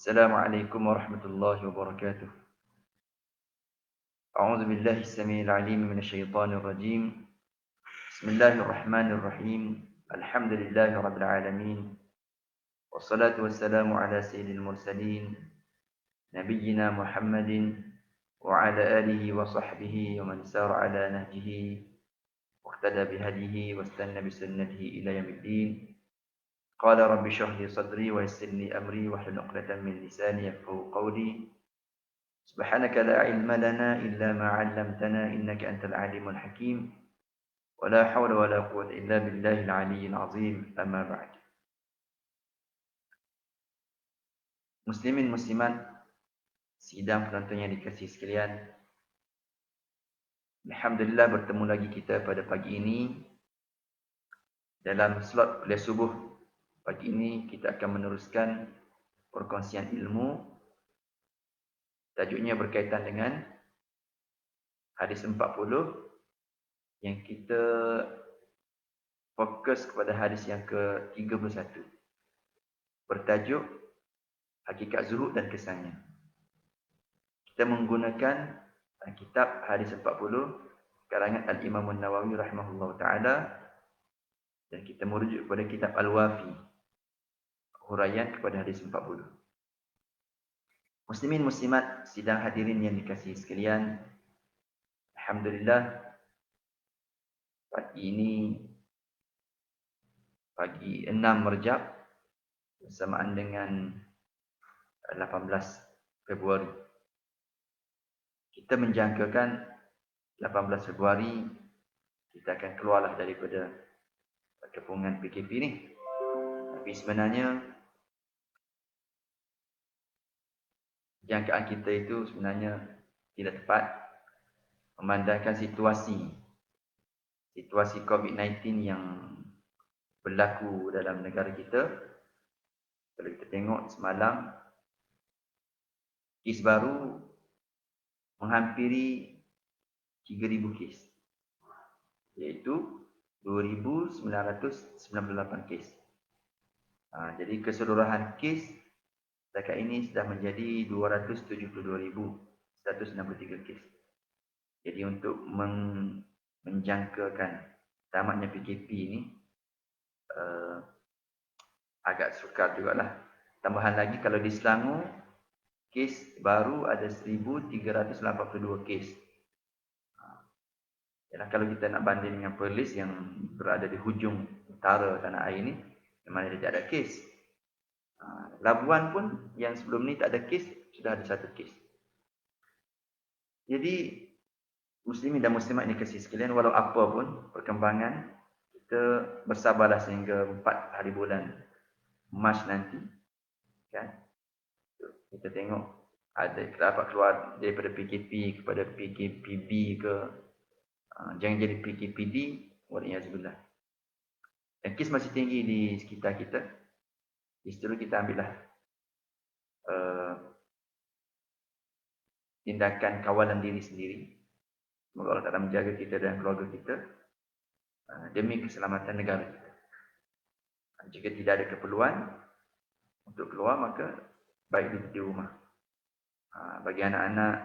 Assalamualaikum warahmatullahi wabarakatuh. A'udzu billahi as-sami'il 'alim minasyaitonir rajim. Bismillahirrahmanirrahim. Alhamdulillahi rabbil alamin. Wassalatu wassalamu ala sayyidil mursalin nabiyyina Muhammadin wa ala alihi wa sahbihi wa man sara ala nahjihi wa ihtada bihadihi wastanna bi sunnatihi ila yaumiddin. Qala rabbi shrah li sadri wa yassir li amri wahlul 'uqdatam min lisani yafqahu qawli. سبحانك لا علم لنا إلا ما علمتنا إنك أنت العليم الحكيم ولا حول ولا قوة إلا بالله العلي العظيم أما بعد. Muslimin muslimat sidang penonton yang dikasihi sekalian, alhamdulillah bertemu lagi kita pada pagi ini dalam slot kuliah subuh. Pagi ini kita akan meneruskan perkongsian ilmu. Tajuknya berkaitan dengan hadis 40 yang kita fokus kepada hadis yang ke-31. Bertajuk Hakikat Zuhud dan Kesannya. Kita menggunakan kitab hadis 40 karangan Al-Imam An-Nawawi rahimahullah ta'ala, dan kita merujuk kepada kitab Al-Wafi, huraian kepada hadis 40. Muslimin muslimat sidang hadirin yang dikasihi sekalian, alhamdulillah pagi ini pagi 6 Rejab bersamaan dengan 18 Februari. Kita menjangkakan 18 Februari kita akan keluarlah daripada kepungan PKP ni. Tapi sebenarnya jangkaan kita itu sebenarnya tidak tepat memandangkan situasi COVID-19 yang berlaku dalam negara kita. Kalau kita tengok semalam, kes baru menghampiri 3,000 kes, iaitu 2,998 kes. Jadi keseluruhan kes setakat ini sudah menjadi 272,163 kes. Jadi untuk menjangkakan tamatnya PKP ini agak sukar jugalah. Tambahan lagi kalau di Selangor, kes baru ada 1,382 kes. Yalah, kalau kita nak banding dengan Perlis yang berada di hujung utara tanah air ni, memang dia tak ada kes. Labuan pun yang sebelum ni tak ada kes, sudah ada 1 kes. Jadi muslimin dan muslimat ini kasih sekalian, walau apa pun perkembangan, kita bersabarlah sehingga 4 hari bulan Mac nanti, kan? Kita tengok ada dapat keluar daripada PKP kepada PKPB ke, jangan jadi PKPD, waliyazbillah. Dan kes masih tinggi di sekitar kita. Di situ kita ambillah tindakan kawalan diri sendiri. Semoga Allah Ta'ala menjaga kita dan keluarga kita demi keselamatan negara kita. Jika tidak ada keperluan untuk keluar, maka baik di rumah. Bagi anak-anak,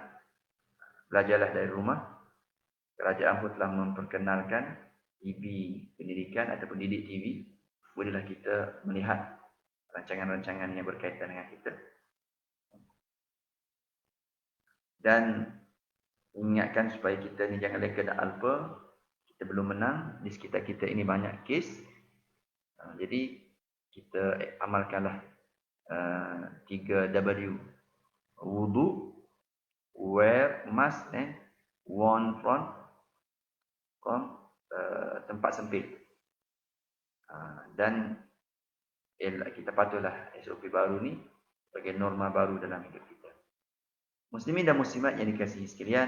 belajarlah dari rumah. Kerajaan pun telah memperkenalkan TV pendidikan ataupun didik TV. Bolehlah kita melihat rancangan-rancangan yang berkaitan dengan kita. Dan ingatkan supaya kita ni jangan leka dan alpa. Kita belum menang. Di sekitar kita ini banyak kes. Jadi kita amalkanlah 3W. Wudu, wear mask, warn from tempat sempit. Dan kita patuhlah SOP baru ni sebagai norma baru dalam hidup kita. Muslimin dan muslimat yang dikasihi sekalian,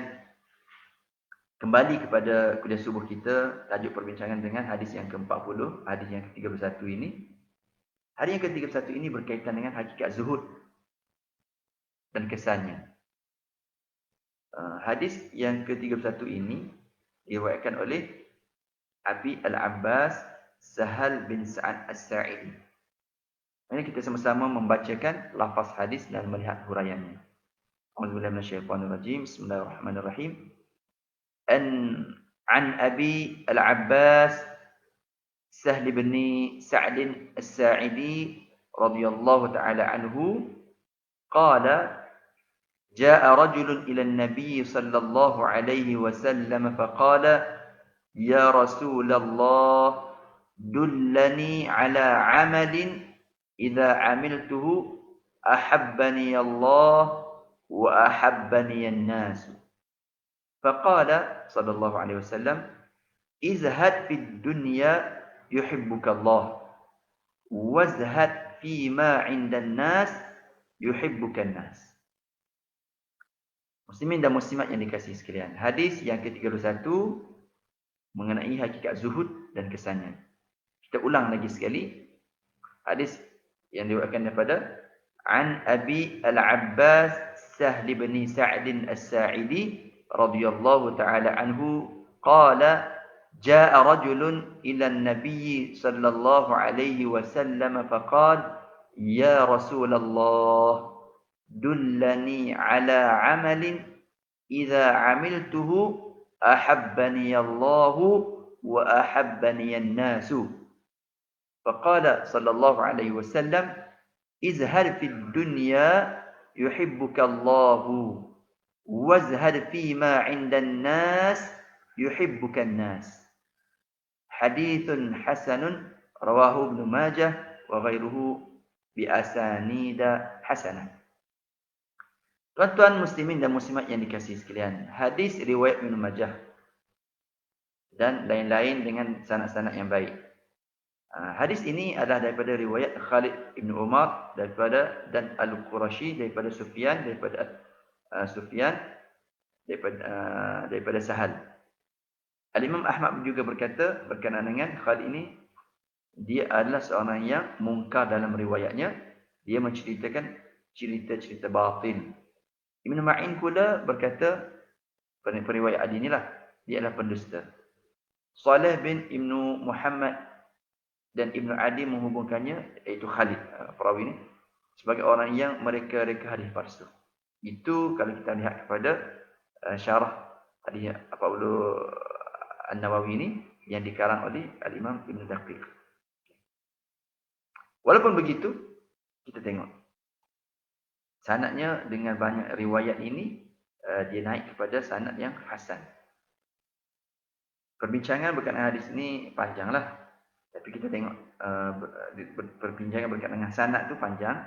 kembali kepada kuliah subuh kita, tajuk perbincangan dengan hadis yang ke-40, hadis yang ke-31 ini. Hadis yang ke-31 ini berkaitan dengan hakikat zuhud dan kesannya. Hadis yang ke-31 ini diriwayatkan oleh Abi Al-Abbas Sahal bin Sa'ad As-Sa'idi Ini kita sama-sama membacakan lafaz hadis dan melihat huraiannya. A'udzubillahi minasyaitonir rajim. Bismillahirrahmanirrahim. An Abi Al-Abbas Sahl bin Sa'd As-Sa'idi radhiyallahu ta'ala anhu qala جاء رجل إلى النبي صلى الله عليه وسلم فقال يا رسول الله دلني على عمل إذا عملته أحبني الله وأحبني الناس فقال صلى الله عليه وسلم ازهد في الدنيا يحبك الله وازهد فيما عند الناس يحبك الناس. Muslimin dan muslimat yang dikasihi sekalian. Hadis yang ke-31 mengenai hakikat zuhud dan kesannya. Kita ulang lagi sekali. Hadis yang diriwayatkan daripada An Abi Al-Abbas Sahl bin Sa'd As-Sa'idi radhiyallahu ta'ala anhu qala jaa'a rajulun ila an-nabiy sallallahu alaihi wasallam faqala ya Rasulullah dullani ala amalin idza amiltuhu ahabbani Allah wa ahabbani an-nas. Faqala sallallahu alaihi wasallam izhar fid dunya yuhibbuka Allah wazhad fima 'indan nas yuhibbuka an-nas. Hadithun hasanun rawahu Ibnu Majah wa ghairuhu bi asanida hasanah. Tuan-tuan muslimin dan muslimat yang dikasihi sekalian, hadis riwayat Ibnu Majah dan lain-lain dengan sanad-sanad yang baik. Hadis ini adalah daripada riwayat Khalid bin Umar dan Al-Qurashi daripada Sufyan daripada Sahal. Al-Imam Ahmad juga berkata berkenaan dengan Khalid ini, dia adalah seorang yang mungkar dalam riwayatnya. Dia menceritakan cerita-cerita batil. Ibn Ma'in pula berkata, periwayat hadis inilah, dia adalah pendusta. Saleh bin Ibnu Muhammad dan Ibnu Adi menghubungkannya, iaitu Khalid, perawi ini, sebagai orang yang mereka-reka hadis palsu. Itu kalau kita lihat kepada syarah hadis Qaulu An-Nawawi ini yang dikarang oleh Al-Imam Ibn Daqiq. Walaupun begitu, kita tengok sanadnya dengan banyak riwayat ini dia naik kepada sanad yang hasan. Perbincangan berkenaan hadis ini panjanglah. Tapi kita tengok perbincangan berkenaan dengan sanad tu panjang.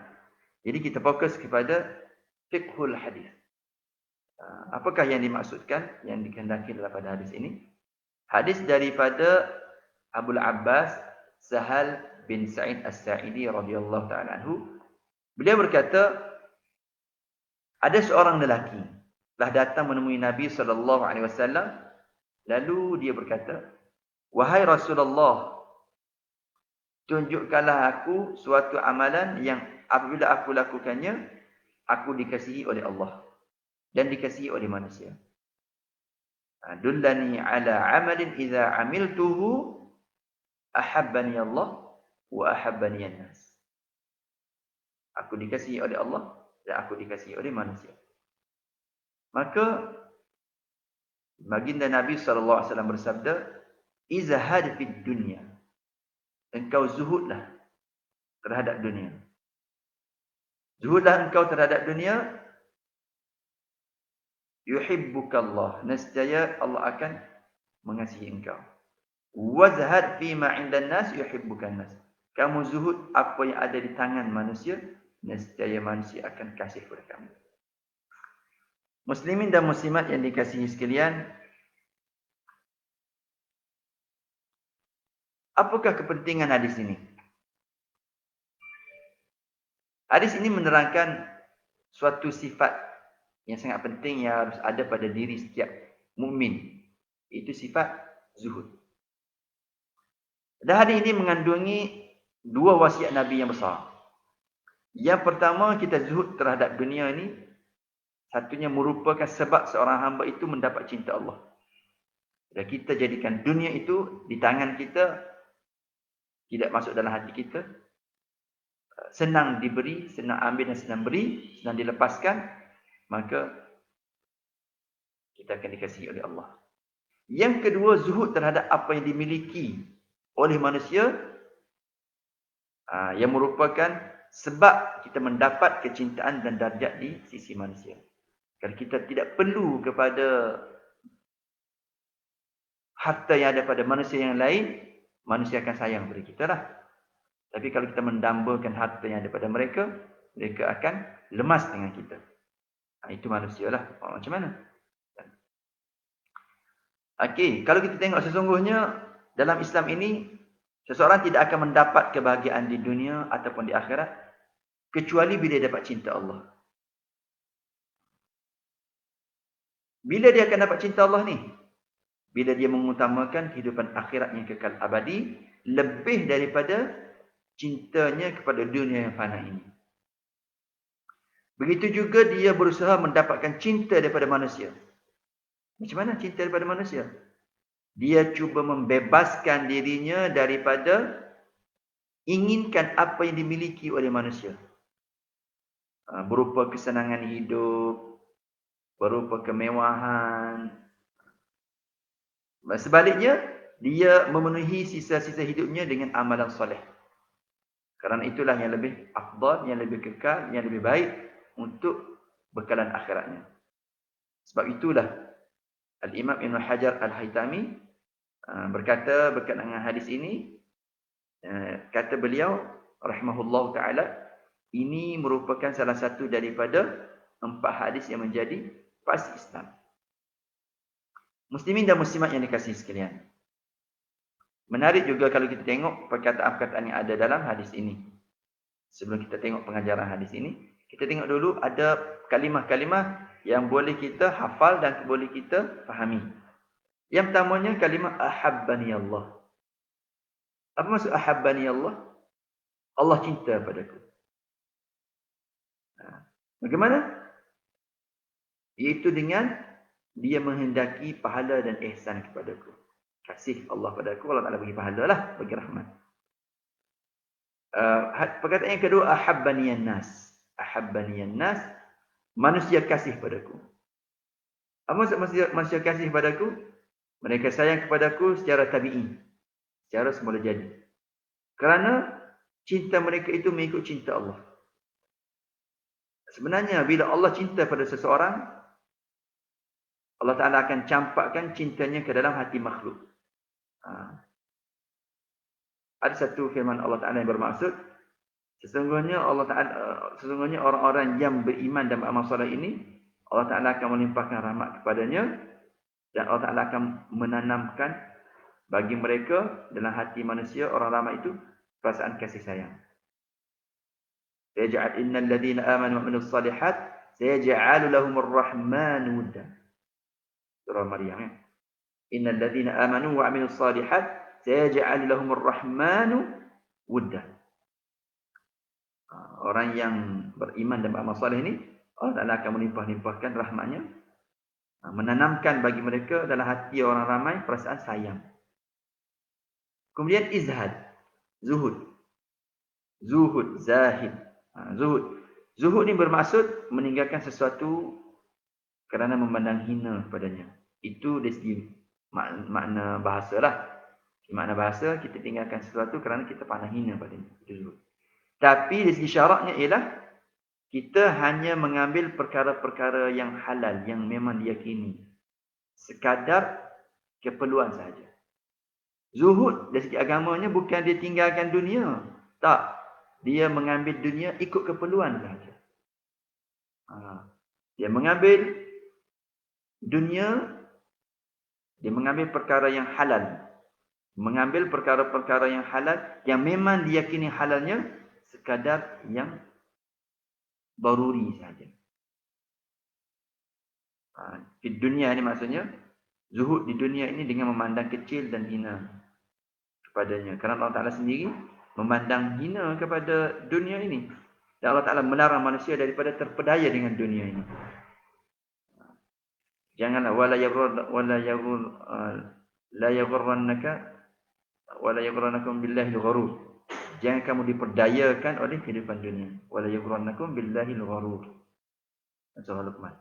Jadi kita fokus kepada fiqhul hadis. Apakah yang dimaksudkan, yang dikehendaki dalam pada hadis ini? Hadis daripada Abu Abbas Sahal bin Sa'id As-Sa'idi radhiyallahu ta'ala anhu. Beliau berkata, ada seorang lelaki telah datang menemui Nabi sallallahu alaihi wasallam, lalu dia berkata, "Wahai Rasulullah, tunjukkanlah aku suatu amalan yang apabila aku lakukannya, aku dikasihi oleh Allah dan dikasihi oleh manusia. Dullani ala amalin idza amiltuhu ahabbani Allah wa ahabbani an-nas." Aku dikasihi oleh Allah dan aku dikasihi oleh manusia. Maka baginda Nabi sallallahu alaihi wasallam bersabda, "Izhad fid dunya." Engkau zuhudlah terhadap dunia. Zuhudlah engkau terhadap dunia. Yuhibbukallah. Nescaya Allah akan mengasihi engkau. Wazhad fima 'indan nas yuhibbukan nas. Kamu zuhud apa yang ada di tangan manusia, nescaya manusia akan kasih kepada kamu. Muslimin dan muslimat yang dikasihi sekalian, apakah kepentingan hadis ini? Hadis ini menerangkan suatu sifat yang sangat penting yang harus ada pada diri setiap mukmin. Itu sifat zuhud. Dan hadis ini mengandungi dua wasiat Nabi yang besar. Yang pertama, kita zuhud terhadap dunia ini, satunya merupakan sebab seorang hamba itu mendapat cinta Allah. Dan kita jadikan dunia itu di tangan kita, tidak masuk dalam hati kita. senang diberi, senang ambil dan senang beri, senang dilepaskan, maka kita akan dikasihi oleh Allah. Yang kedua, zuhud terhadap apa yang dimiliki oleh manusia, yang merupakan sebab kita mendapat kecintaan dan darjat di sisi manusia. Kalau kita tidak perlu kepada harta yang ada pada manusia yang lain, manusia akan sayang kepada kita lah. Tapi kalau kita mendambakan harta yang ada pada mereka, mereka akan lemas dengan kita. Itu manusia lah. Macam mana? Okey, kalau kita tengok sesungguhnya dalam Islam ini, seseorang tidak akan mendapat kebahagiaan di dunia ataupun di akhirat kecuali bila dia dapat cinta Allah. Bila dia akan dapat cinta Allah ni? Bila dia mengutamakan kehidupan akhirat yang kekal abadi lebih daripada cintanya kepada dunia yang fana ini. Begitu juga dia berusaha mendapatkan cinta daripada manusia. Macam mana cinta daripada manusia? Dia cuba membebaskan dirinya daripada inginkan apa yang dimiliki oleh manusia. Berupa kesenangan hidup, berupa kemewahan. Sebaliknya, dia memenuhi sisa-sisa hidupnya dengan amalan soleh. Kerana itulah yang lebih afdal, yang lebih kekal, yang lebih baik untuk bekalan akhiratnya. Sebab itulah Al-Imam Ibn Hajar Al-Haytami berkata berkaitan dengan hadis ini, kata beliau rahimahullah ta'ala, ini merupakan salah satu daripada 4 hadis yang menjadi fas Islam. Muslimin dan muslimat yang dikasihi sekalian, menarik juga kalau kita tengok perkataan-perkataan yang ada dalam hadis ini. Sebelum kita tengok pengajaran hadis ini, kita tengok dulu ada kalimah-kalimah yang boleh kita hafal dan boleh kita fahami. Yang pertamanya kalimah ahabbani Allah. Apa maksud ahabbani Allah? Allah cinta padaku. Bagaimana? Iaitu dengan dia menghendaki pahala dan ihsan kepadaku. Kasih Allah padaku, Allah Ta'ala bagi pahala lah, bagi rahmat. Perkataan yang kedua, ahabbaniyan nas. Ahabbaniyan nas, manusia kasih padaku. Apa maksud manusia kasih padaku? Mereka sayang kepadaku secara tabi'i, secara semula jadi. Kerana cinta mereka itu mengikut cinta Allah. Sebenarnya bila Allah cinta pada seseorang, Allah Ta'ala akan campakkan cintanya ke dalam hati makhluk. Ada satu firman Allah Ta'ala yang bermaksud, sesungguhnya orang-orang yang beriman dan beramal soleh ini, Allah Ta'ala akan melimpahkan rahmat kepadanya, dan Allah Ta'ala akan menanamkan bagi mereka dalam hati manusia, orang ramai itu, perasaan kasih sayang. Sayaj'al innal ladhina amanu wa amilus salihat sayaj'alu lahumur rahmanu wudda. Surah Maryam, ya. Innal ladhina amanu wa amilus salihat sayaj'alu lahumur rahmanu wudda. Orang yang beriman dan beramal soleh ini, Allah Ta'ala akan melimpah-limpahkan rahmatnya, menanamkan bagi mereka dalam hati orang ramai perasaan sayang. Kemudian izhad, zuhud. Zuhud, zahid. Zuhud. Zuhud ni bermaksud meninggalkan sesuatu kerana memandang hina padanya. Itu dari segi makna bahasa lah. Makna bahasa, kita tinggalkan sesuatu kerana kita pandang hina padanya. Itu zuhud. Tapi dari segi syaraknya ialah kita hanya mengambil perkara-perkara yang halal, yang memang diyakini, sekadar keperluan sahaja. Zuhud dari segi agamanya bukan dia tinggalkan dunia. Tak. Dia mengambil dunia ikut keperluan sahaja. Dia mengambil dunia, dia mengambil perkara yang halal. Mengambil perkara-perkara yang halal, yang memang diyakini halalnya, sekadar yang daruri sahaja. Di dunia ini maksudnya, zuhud di dunia ini dengan memandang kecil dan hina kepadanya. Kerana Allah Ta'ala sendiri memandang hina kepada dunia ini. Dan Allah Ta'ala melarang manusia daripada terpedaya dengan dunia ini. Janganlah la yaghurrannakum billahi al-ghurur. Jangan kamu diperdayakan oleh kehidupan dunia. Wala yaghrannakum billahil gharur. Surah Luqman.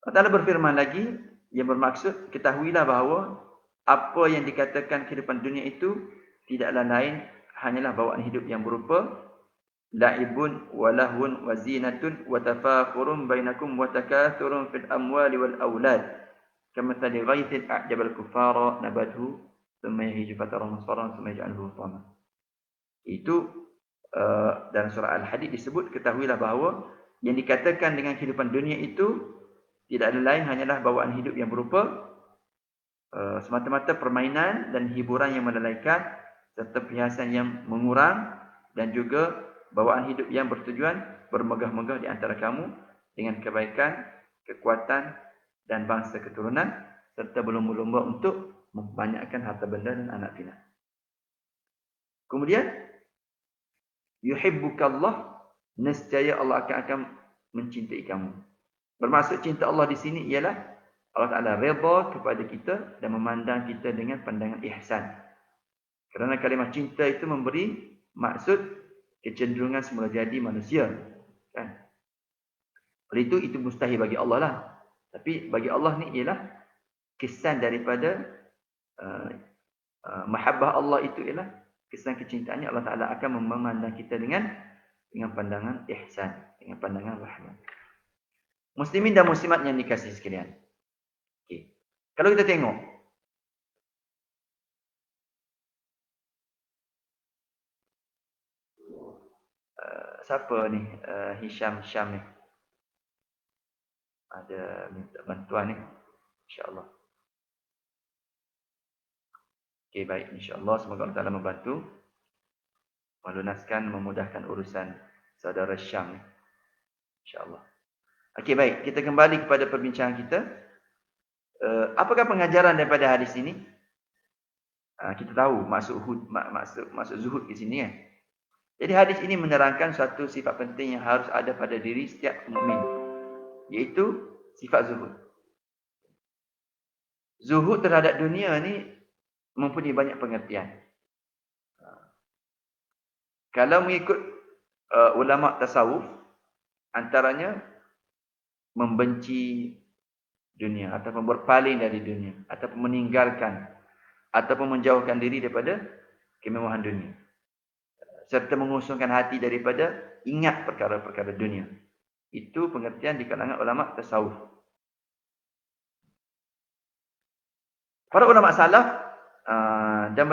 Allah Ta'ala berfirman lagi, yang bermaksud, ketahuilah bahawa apa yang dikatakan kehidupan dunia itu tidaklah lain hanyalah bawaan hidup yang berupa la'ibun wa lahwun wa zinatun wa tafakhurun bainakum wa takathurun fil amwali wal aulad kamathali ghaithin a'jabal kuffara nabathu thumma yahiju fatarahu musfarran thumma yaj'aluhu hutama. Itu dalam surah Al-Hadid disebut, ketahuilah bahawa yang dikatakan dengan kehidupan dunia itu tidak ada lain hanyalah bawaan hidup yang berupa semata-mata permainan dan hiburan yang melalaikan serta perhiasan yang mengurang dan juga bawaan hidup yang bertujuan bermegah-megah di antara kamu dengan kebaikan, kekuatan dan bangsa keturunan serta berlumba-lumba untuk membanyakkan harta benda dan anak pinak. Kemudian yuhibbukallah, nescaya Allah akan mencintai kamu. Bermaksud cinta Allah di sini ialah Allah Ta'ala redha kepada kita dan memandang kita dengan pandangan ihsan. Kerana kalimah cinta itu memberi maksud kecenderungan semula jadi manusia. Kan? Oleh itu mustahil bagi Allah lah. Tapi bagi Allah ni ialah kesan daripada mahabbah Allah itu ialah kesan kecintaannya. Allah Ta'ala akan memandang kita dengan pandangan ihsan, dengan pandangan rahmat. Muslimin dan muslimat yang dikasihi sekalian. Okay. Kalau kita tengok siapa ni? Hisham ni. Ada minta bantuan ni. InsyaAllah. Okay, baik. InsyaAllah semoga Allah Ta'ala membantu melunaskan, memudahkan urusan saudara Syam ni. InsyaAllah. Okey, baik. Kita kembali kepada perbincangan kita. Apakah pengajaran daripada hadis ini? Kita tahu maksud zuhud di sini kan. Jadi hadis ini menerangkan satu sifat penting yang harus ada pada diri setiap mukmin, iaitu sifat zuhud. Zuhud terhadap dunia ni mempunyai banyak pengertian. Kalau mengikut ulama tasawuf, antaranya membenci dunia ataupun berpaling dari dunia ataupun meninggalkan ataupun menjauhkan diri daripada kemewahan dunia serta mengosongkan hati daripada ingat perkara-perkara dunia. Itu pengertian di kalangan ulama tasawuf. Para ulama salaf dan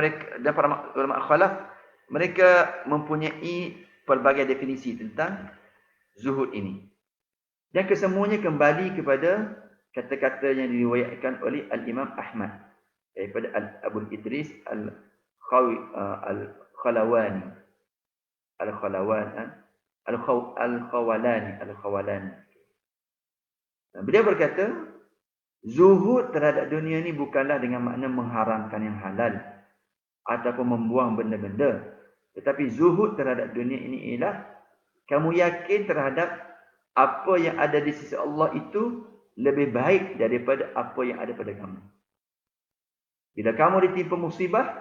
para ulama khalaf, mereka mempunyai pelbagai definisi tentang zuhud ini. Dan kesemuanya kembali kepada kata-kata yang diriwayatkan oleh Al-Imam Ahmad daripada Abu Idris Al-Khawalani. Beliau berkata, zuhud terhadap dunia ni bukanlah dengan makna mengharamkan yang halal ataupun membuang benda-benda. Tetapi zuhud terhadap dunia ini ialah kamu yakin terhadap apa yang ada di sisi Allah itu lebih baik daripada apa yang ada pada kamu. Bila kamu ditimpa musibah,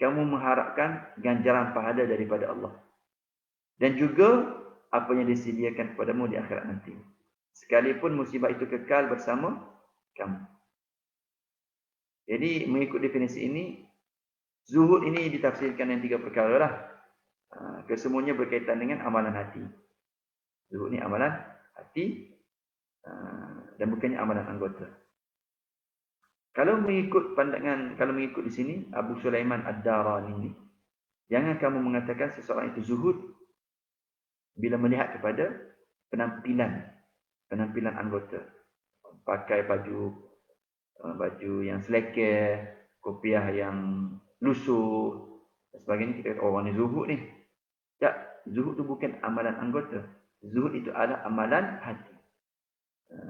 kamu mengharapkan ganjaran pahala daripada Allah. Dan juga apa yang disediakan kepadamu di akhirat nanti. Sekalipun musibah itu kekal bersama kamu. Jadi mengikut definisi ini, zuhud ini ditafsirkan dengan 3 perkara lah. Kesemuanya berkaitan dengan amalan hati. Zuhud ni amalan hati dan bukannya amalan anggota. Kalau mengikut di sini Abu Sulaiman Ad-Darani ni, jangan kamu mengatakan seseorang itu zuhud bila melihat kepada penampilan anggota. Pakai baju yang selekeh, kopiah yang lusuh dan sebagainya, kita kata orang ni zuhud ni. Tak, zuhud tu bukan amalan anggota. Zuhud itu adalah amalan hati.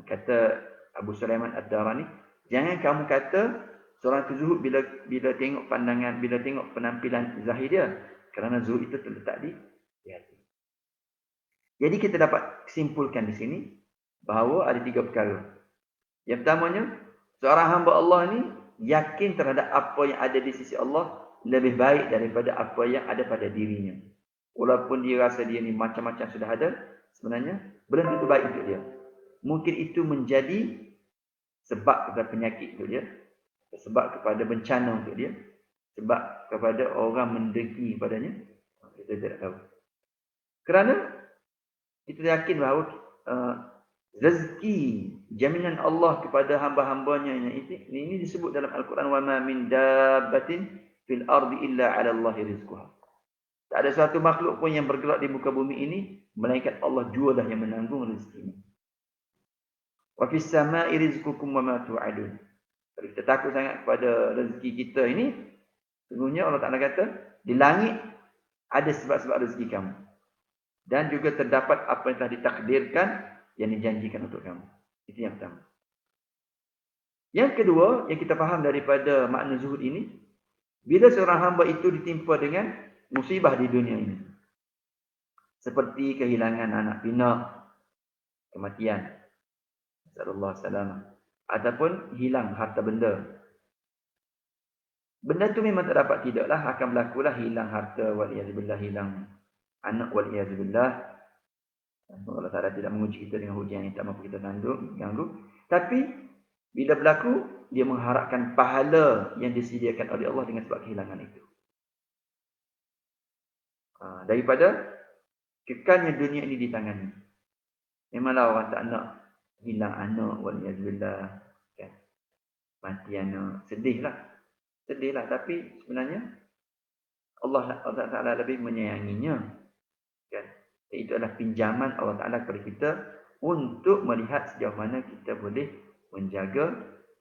Kata Abu Sulaiman Ad-Darani, jangan kamu kata seorang itu zuhud bila tengok pandangan, bila tengok penampilan zahir dia, kerana zuhud itu terletak di hati. Jadi kita dapat simpulkan di sini bahawa ada 3 perkara. Yang pertamanya, seorang hamba Allah ni yakin terhadap apa yang ada di sisi Allah lebih baik daripada apa yang ada pada dirinya. Walaupun dia rasa dia ni macam-macam sudah ada, sebenarnya benda itu baik untuk dia. Mungkin itu menjadi sebab kepada penyakit untuk dia, sebab kepada bencana untuk dia, sebab kepada orang mendengki padanya. Kita tidak tahu. Kerana kita yakin bahawa rezeki jaminan Allah kepada hamba-hambanya ini disebut dalam Al-Quran, wa ma min dabbatin fil ardi illa 'ala Allahi rizquha. Tak ada satu makhluk pun yang bergerak di muka bumi ini melainkan Allah jualah yang menanggung rezekinya. Wa fis sama'i rizqukum wa ma tu'adun. Kalau kita takut sangat kepada rezeki kita ini, sesungguhnya Allah Taala kata, di langit ada sebab-sebab rezeki kamu. Dan juga terdapat apa yang telah ditakdirkan yang dijanjikan untuk kamu. Itu yang pertama. Yang kedua, yang kita faham daripada makna zuhud ini, bila seorang hamba itu ditimpa dengan musibah di dunia ini, seperti kehilangan anak pinak, kematian, sallallahu alaihi wasallam, ataupun hilang harta benda. Benda itu memang tak dapat tidaklah, akan berlakulah hilang harta, waliyadzubillah, hilang anak, waliyadzubillah. Allah Ta'ala tidak menguji kita dengan hujan yang tak mampu kita ganggu. Tapi bila berlaku, dia mengharapkan pahala yang disediakan oleh Allah dengan sebab kehilangan itu. Daripada kekalnya dunia ini di tangannya. Memanglah orang tak nak hilang anak, waliyadzubillah, kan? Mati anak, sedihlah. Tapi sebenarnya Allah Ta'ala lebih menyayanginya, kan? Itu adalah pinjaman Allah Ta'ala kepada kita untuk melihat sejauh mana kita boleh menjaga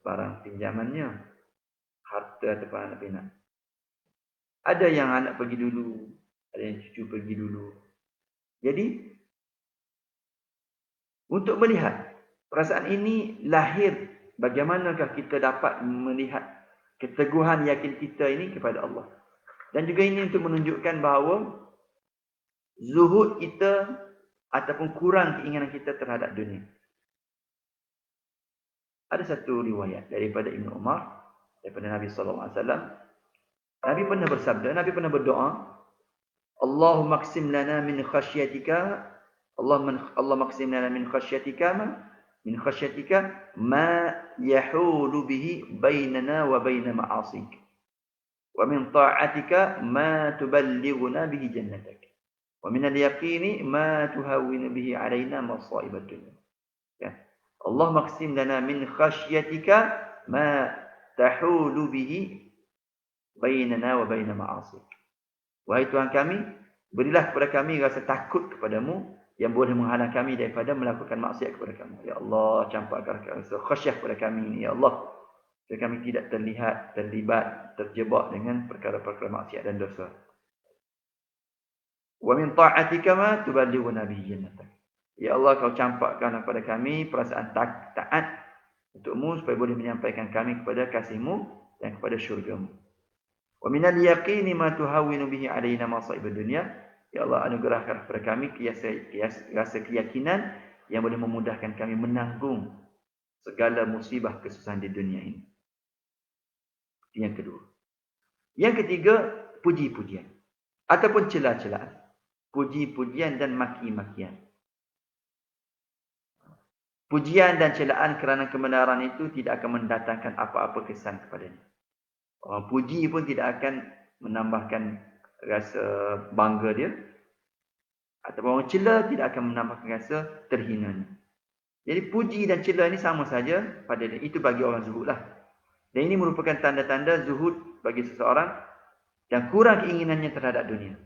barang pinjamannya, harta ataupun anak pinak. Ada yang anak pergi dulu, ada yang cucu pergi dulu. Jadi untuk melihat perasaan ini lahir, bagaimanakah kita dapat melihat keteguhan yakin kita ini kepada Allah. Dan juga ini untuk menunjukkan bahawa zuhud kita ataupun kurang keinginan kita terhadap dunia. Ada satu riwayat daripada Ibn Umar, daripada Nabi SAW. Nabi pernah bersabda, Nabi pernah berdoa, Allahumma qsim lana min khasyatika, Allahumma qsim lana min khasyatika ma yahulu bihi bainana wa baina ma'asik, wa min ta'atika ma tuballighuna bihi jannatak, wa min al-yaqini ma tuhawwinu bihi 'alaina masa'ib ad-dunya. Ya. Allah maqsim lana min khasyatika ma tahulu bihi bainana wa baina ma'asik. Wahai Tuhan kami, berilah kepada kami rasa takut kepadamu yang boleh menghalang kami daripada melakukan maksiat kepada kamu. Ya Allah, campakkan rasa khasyah kepada kami ini, ya Allah. Supaya kami tidak terlibat, terjebak dengan perkara-perkara maksiat dan dosa. Wa min ta'atika ma tuballighuna bihi jannatak. Ya Allah, kau campakkan kepada kami perasaan taat untukmu supaya boleh menyampaikan kami kepada kasih-Mu dan kepada syurga-Mu. Wa min al-yaqini ma tuhawwinu bihi 'alaina masa'ib ad-dunya. Ya Allah, anugerahkan kepada kami rasa keyakinan yang boleh memudahkan kami menanggung segala musibah kesusahan di dunia ini. Yang kedua. Yang ketiga, puji-pujian ataupun celah-celaan. Puji-pujian dan maki-makian. Pujian dan celaan kerana kebenaran itu tidak akan mendatangkan apa-apa kesan kepadanya. Orang puji pun tidak akan menambahkan rasa bangga dia, ataupun orang cela tidak akan menambahkan rasa terhinanya. Jadi puji dan cela ini sama saja pada dia. Itu bagi orang zuhud lah. Dan ini merupakan tanda-tanda zuhud bagi seseorang yang kurang keinginannya terhadap dunia.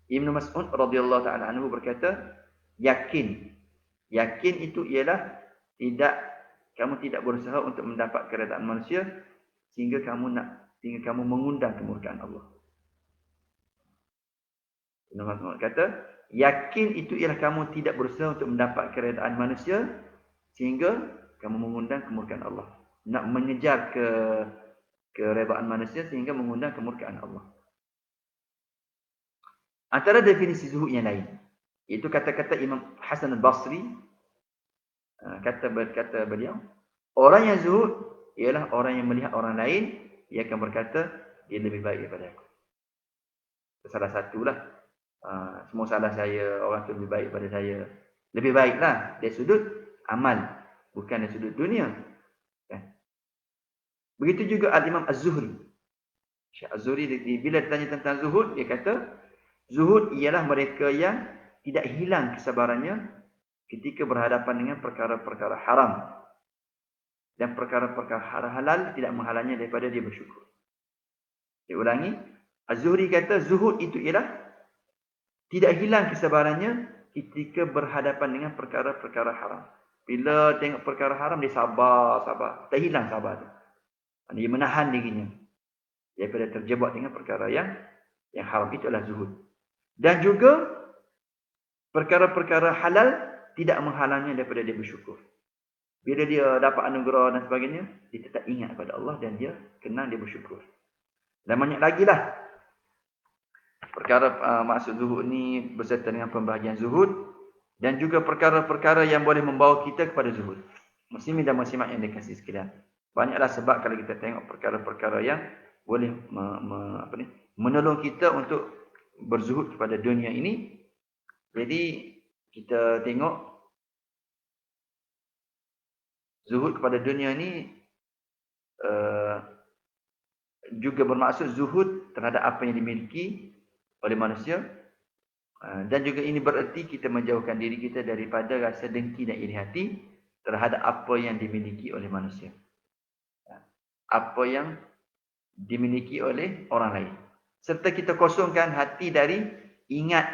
Ibn Mas'ud radhiyallahu ta'ala anhu berkata, yakin itu ialah kamu tidak berusaha untuk mendapat keredaan manusia sehingga kamu mengundang kemurkaan Allah. Ibn Mas'ud kata, yakin itu ialah kamu tidak berusaha untuk mendapat keredaan manusia sehingga kamu mengundang kemurkaan Allah. Nak mengejar keredaan manusia sehingga mengundang kemurkaan Allah. Antara definisi zuhud yang lain, iaitu kata-kata Imam Hasan al-Basri, kata beliau, orang yang zuhud ialah orang yang melihat orang lain, ia akan berkata, dia lebih baik daripada aku. Salah satulah. Semua salah saya, orang tu lebih baik daripada saya. Lebih baiklah dari sudut amal, bukan dari sudut dunia. Kan? Begitu juga Al-Imam Az-Zuhri. Syekh Az-Zuhri bila ditanya tentang zuhud, dia kata, zuhud ialah mereka yang tidak hilang kesabarannya ketika berhadapan dengan perkara-perkara haram. Dan perkara-perkara halal tidak menghalangnya daripada dia bersyukur. Dia ulangi, Az-Zuhri kata zuhud itu ialah tidak hilang kesabarannya ketika berhadapan dengan perkara-perkara haram. Bila tengok perkara haram, dia sabar. Tak hilang sabar tu. Dia menahan dirinya daripada terjebak dengan perkara yang haram. Itulah zuhud. Dan juga perkara-perkara halal tidak menghalangnya daripada dia bersyukur. Bila dia dapat anugerah dan sebagainya, dia tetap ingat kepada Allah dan dia kenal, dia bersyukur. Dan banyak lagi lah perkara maksud zuhud ni berserta dengan pembahagian zuhud dan juga perkara-perkara yang boleh membawa kita kepada zuhud. Muslimin dan muslimat yang dikasihi sekalian. Banyaklah sebab kalau kita tengok perkara-perkara yang boleh menolong kita untuk berzuhud kepada dunia ini. Jadi kita tengok zuhud kepada dunia ni juga bermaksud zuhud terhadap apa yang dimiliki oleh manusia, dan juga ini bererti kita menjauhkan diri kita daripada rasa dengki dan iri hati terhadap apa yang dimiliki oleh manusia, apa yang dimiliki oleh orang lain, serta kita kosongkan hati dari ingat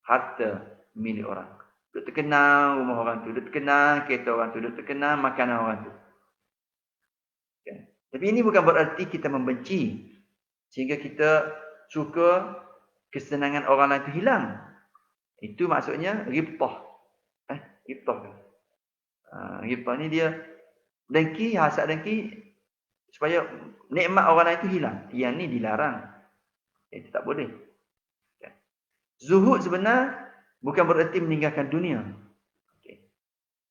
harta milik orang. Duk terkenal rumah orang tu, duk terkenal kereta orang tu, duk terkenal makanan orang tu. Okay. Tapi ini bukan bererti kita membenci sehingga kita suka kesenangan orang lain itu hilang. Itu maksudnya ghibtah. Ghibtah. Ghibtah ni dia dengki, hasad dengki supaya nikmat orang lain itu hilang. Yang ni dilarang. Itu tak boleh. Zuhud sebenar bukan bererti meninggalkan dunia.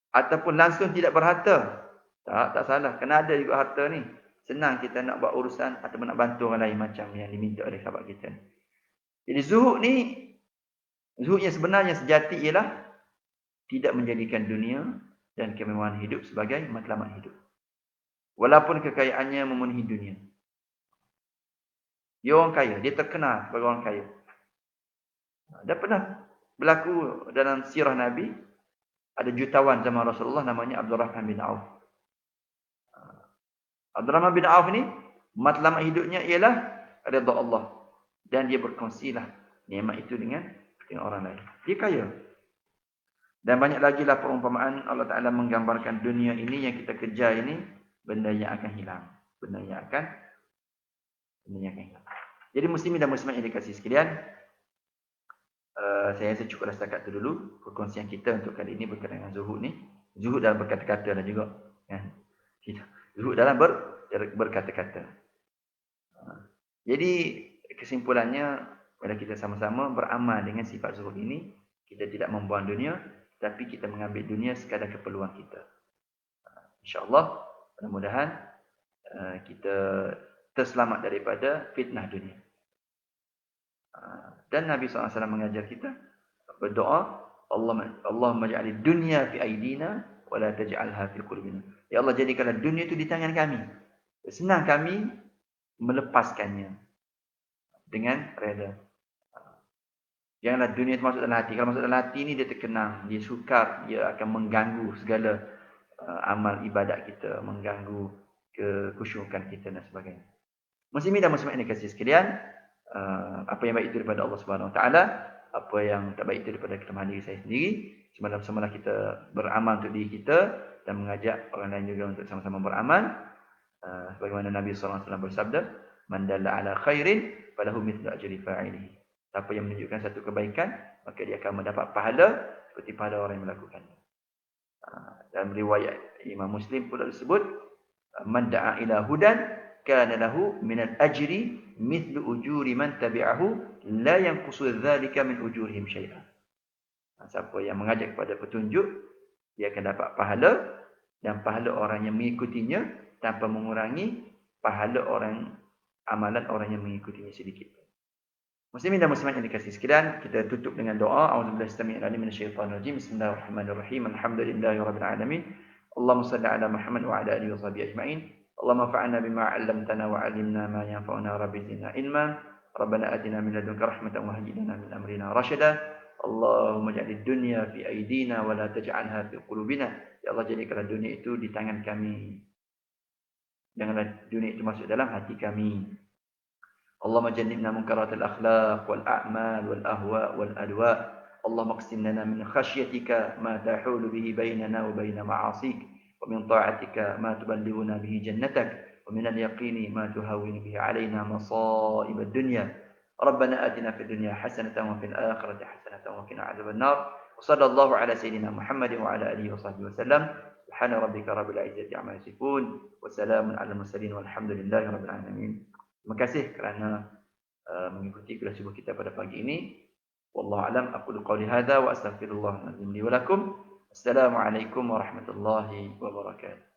Ataupun langsung tidak berharta. Tak salah. Kena ada juga harta ni. Senang kita nak buat urusan ataupun nak bantu orang lain macam yang diminta oleh sahabat kita. Jadi zuhud ni, zuhud yang sebenarnya sejati ialah tidak menjadikan dunia dan kemewahan hidup sebagai matlamat hidup. Walaupun kekayaannya memenuhi dunia. Dia orang kaya, dia terkenal sebagai orang kaya. Dah pernah berlaku dalam sirah Nabi, ada jutawan zaman Rasulullah namanya Abdurrahman bin Auf. Abdurrahman bin Auf ni, matlamat hidupnya ialah redha Allah. Dan dia berkongsilah nikmat itu dengan orang lain. Dia kaya. Dan banyak lagi lah perumpamaan Allah Ta'ala menggambarkan dunia ini yang kita kejar ini, benda yang akan hilang. Benda yang akan hilang. Jadi muslimin dan muslimat yang dikasihi sekalian, saya rasa cukuplah setakat itu dulu perkongsian kita untuk kali ini berkaitan dengan zuhud ni. Zuhud dalam berkata-kata lah juga. Zuhud dalam berkata-kata. Jadi kesimpulannya, bila kita sama-sama beramal dengan sifat zuhud ini, kita tidak membuang dunia, tapi kita mengambil dunia sekadar keperluan kita. InsyaAllah, mudah-mudahan kita terselamat daripada fitnah dunia. Dan Nabi SAW mengajar kita berdoa, Allahumma ja'alid dunya fi aidina wa la taj'alha fi qulubina. Ya Allah, jadikanlah dunia itu di tangan kami. Senang kami melepaskannya dengan reda. Janganlah dunia itu masuk dalam hati. Kalau masuk dalam hati ni dia terkenang, dia sukar, dia akan mengganggu segala amal ibadat kita, mengganggu kekhusyukan kita dan sebagainya. Muslimin dan muslimat yang dikasihi sekalian, apa yang baik itu daripada Allah Subhanahu Wa Taala, apa yang tak baik itu daripada kelemahan diri saya sendiri. Semalam-semalam kita beramal untuk diri kita dan mengajak orang lain juga untuk sama-sama beramal. Sebagaimana Nabi SAW bersabda, "Man dalla ala khairin falahu mithlu ajri fa'ilihi." Siapa yang menunjukkan satu kebaikan, maka dia akan mendapat pahala seperti pahala orang yang melakukannya. Dalam riwayat Imam Muslim pula disebut, "Man da'a ila hudan kana lahu min al-ajri mithlu ujuri man tabi'ahu la yanqusu dzalika min ujurihim syai'an." Siapa yang mengajak kepada petunjuk, dia akan dapat pahala, dan pahala orang yang mengikutinya tanpa mengurangi pahala orang amalan orang yang mengikutinya sedikit. Muslimin dan muslimat yang dikasihi sekalian, kita tutup dengan doa. A'udzubillahi samii'il 'aliim minasyaitonir rajiim. Bismillahirrahmanirrahim. Alhamdulillahirabbil alamin. Allahumma shalli 'ala Muhammad wa 'ala alihi washabihi ajma'in. Allahumma anfa'na bima 'allamtana wa 'allimna ma yanfa'una rabbi zidna ilma. Rabbana atina min ladunka rahmatan wa hayyi lana min amrina rasyada. Allahumma ij'alid dunya fi aydina wa la taj'alha fi qulubina. Ya Allah, jadikanlah dunia itu di tangan kami. Janganlah dunia itu masuk dalam hati kami. اللهم جنبنا منكرات الأخلاق والأعمال والأهواء والأدواء. اللهم اقسم لنا من خشيتك ما تحول به بيننا وبين معاصيك، ومن طاعتك ما تبلغنا به جنتك، ومن اليقين ما تهون به علينا مصائب الدنيا. ربنا آتنا في الدنيا حسنة وفي الآخرة حسنة وقنا عذاب النار. وصلى الله على سيدنا محمد وعلى آله وصحبه وسلم. سبحان ربك رب العزة عما يصفون وسلام على المرسلين والحمد لله رب العالمين. Terima kasih kerana mengikuti kelas subuh kita pada pagi ini. Wallahu a'lam, aqulu qawli hadza wa astaghfirullah li wa lakum. Assalamualaikum warahmatullahi wabarakatuh.